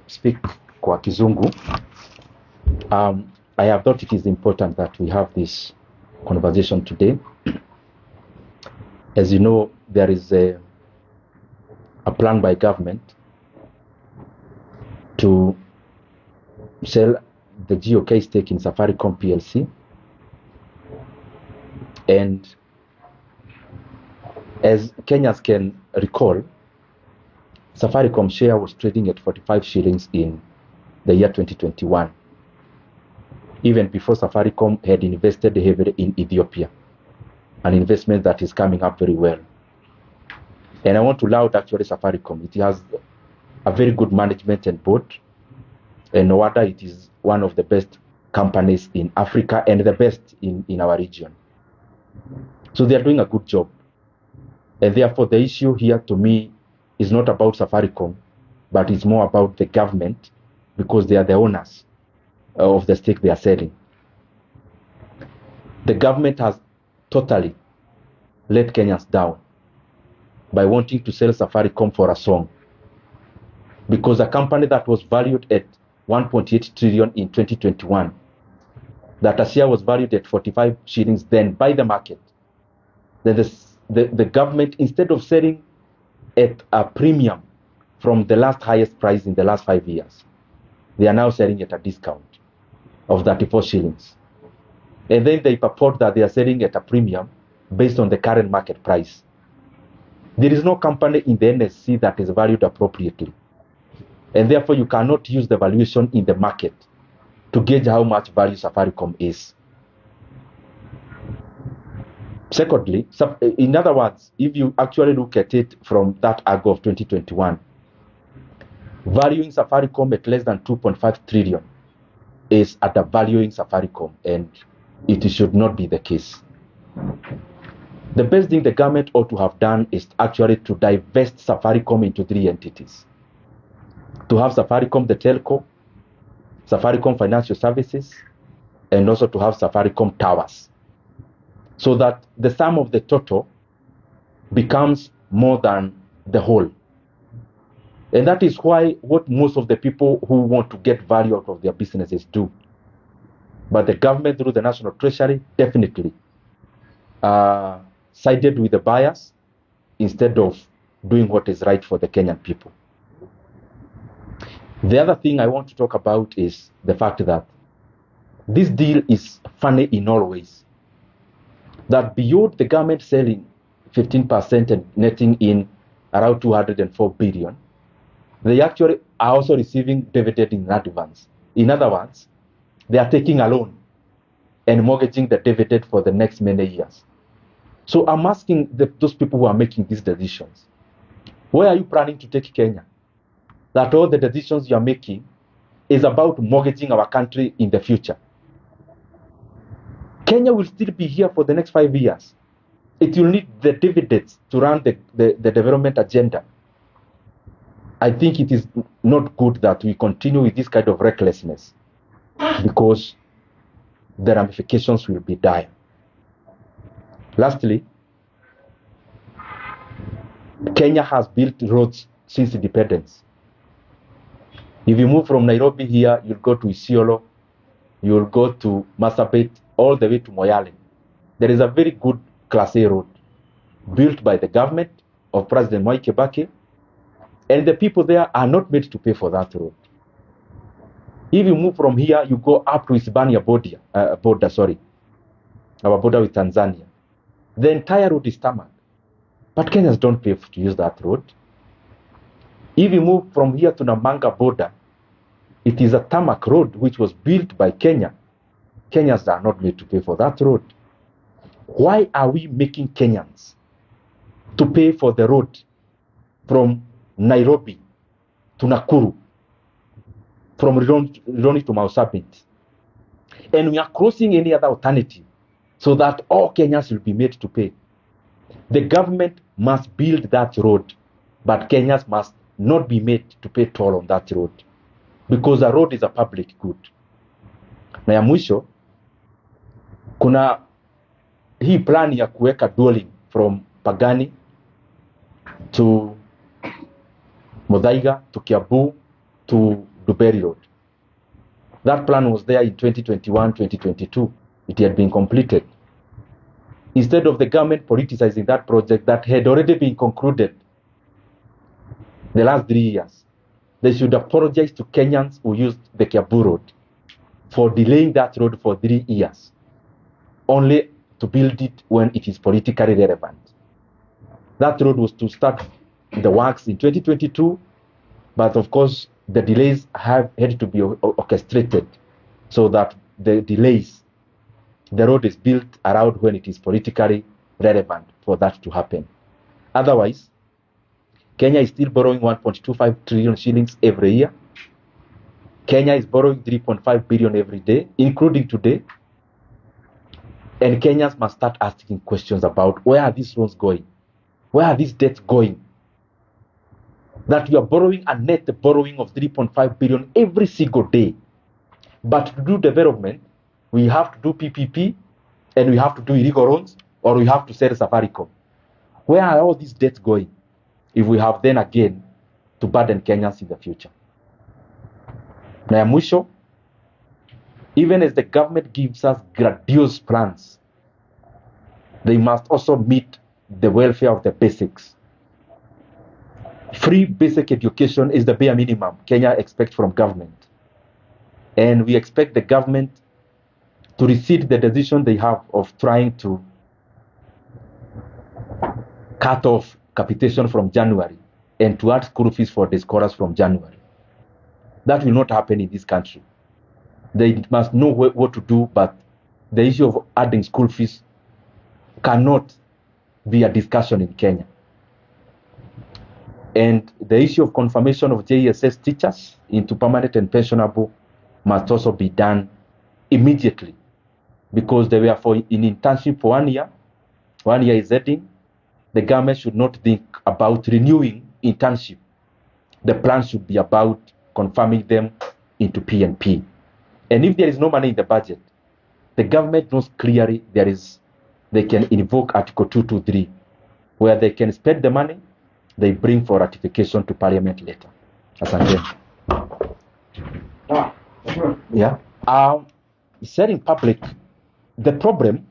speak kwa Kizungu. I have thought it is important that we have this conversation today. As you know, there is a plan by government to sell the GOK stake in Safaricom PLC, and as Kenyans can recall, Safaricom share was trading at 45 shillings in the year 2021, even before Safaricom had invested heavily in Ethiopia, an investment that is coming up very well. And I want to laud actually Safaricom. It has a very good management and board, and no wonder it is one of the best companies in Africa and the best in our region. So they are doing a good job. And therefore the issue here to me is not about Safaricom, but it's more about the government, because they are the owners of the stake they are selling. The government has totally let Kenyans down by wanting to sell Safaricom for a song, because a company that was valued at 1.8 trillion in 2021, that a share was valued at 45 shillings then by the market, then the government, instead of selling at a premium from the last highest price in the last 5 years, they are now selling at a discount of 34 shillings. And then they purport that they are selling at a premium based on the current market price. There is no company in the NSC that is valued appropriately. And therefore you cannot use the valuation in the market to gauge how much value Safaricom is. Secondly, in other words, if you actually look at it from that angle of 2021, valuing Safaricom at less than 2.5 trillion is undervaluing Safaricom, and it should not be the case. The best thing the government ought to have done is actually to divest Safaricom into 3 entities. To have Safaricom the telco, Safaricom Financial Services, and also to have Safaricom Towers, so that the sum of the total becomes more than the whole. And that is what most of the people who want to get value out of their businesses do. But the government, through the National Treasury, definitely sided with the buyers instead of doing what is right for the Kenyan people. The other thing I want to talk about is the fact that this deal is funny in all ways. That beyond the government selling 15% and netting in around 204 billion, they actually are also receiving dividend in advance. In other words, they are taking a loan and mortgaging the dividend for the next many years. So I'm asking those people who are making these decisions, where are you planning to take Kenya? That all the decisions you are making is about mortgaging our country in the future. Kenya will still be here for the next 5 years. It will need the dividends to run the development agenda. I think it is not good that we continue with this kind of recklessness, because the ramifications will be dire. Lastly, Kenya has built roads since independence. If you move from Nairobi here, you'll go to Isiolo, you'll go to Marsabit, all the way to Moyale. There is a very good Class A road built by the government of President Mwai Kibaki, and the people there are not made to pay for that road. If you move from here, you go up to Hispania border, our border with Tanzania. The entire road is tarmac, but Kenyans don't pay to use that road. If you move from here to Namanga border, it is a tarmac road which was built by Kenya. Kenyans are not made to pay for that road. Why are we making Kenyans to pay for the road from Nairobi to Nakuru, from Rironi to Marsabit, and we are crossing any other alternative so that all Kenyans will be made to pay? The government must build that road, but Kenyans must not be made to pay toll on that road, because the road is a public good. Na ya mwisho, kuna hii plan ya kuweka dualling from Pagani to Muthaiga to Kiambu to Duberi Road. That plan was there in 2021, 2022. It had been completed. Instead of the government politicizing that project that had already been concluded the last 3 years, they should apologize to Kenyans who used the Kiambu Road for delaying that road for 3 years, only to build it when it is politically relevant. That road was to start the works in 2022, but of course, the delays had to be orchestrated so that the road is built around when it is politically relevant for that to happen. Otherwise, Kenya is still borrowing 1.25 trillion shillings every year. Kenya is borrowing 3.5 billion every day, including today. And Kenyans must start asking questions about where are these loans going? Where are these debts going? That we are borrowing a net borrowing of 3.5 billion every single day. But to do development, we have to do PPP, and we have to do illegal loans, or we have to sell Safaricom. Where are all these debts going if we have then again to burden Kenyans in the future? Na ya mwisho, even as the government gives us grandiose plans, they must also meet the welfare of the basics. Free basic education is the bare minimum Kenya expects from government. And we expect the government to rescind the decision they have of trying to cut off capitation from January and to add school fees for the scholars from January. That will not happen in this country. They must know what to do, but the issue of adding school fees cannot be a discussion in Kenya. And the issue of confirmation of JSS teachers into permanent and pensionable must also be done immediately, because they were in internship for 1 year. 1 year is ending. The government should not think about renewing internship. The plan should be about confirming them into PNP. And if there is no money in the budget, the government knows clearly they can invoke Article 223, where they can spend the money they bring for ratification to Parliament later. Asante. Yeah. Said in public, the problem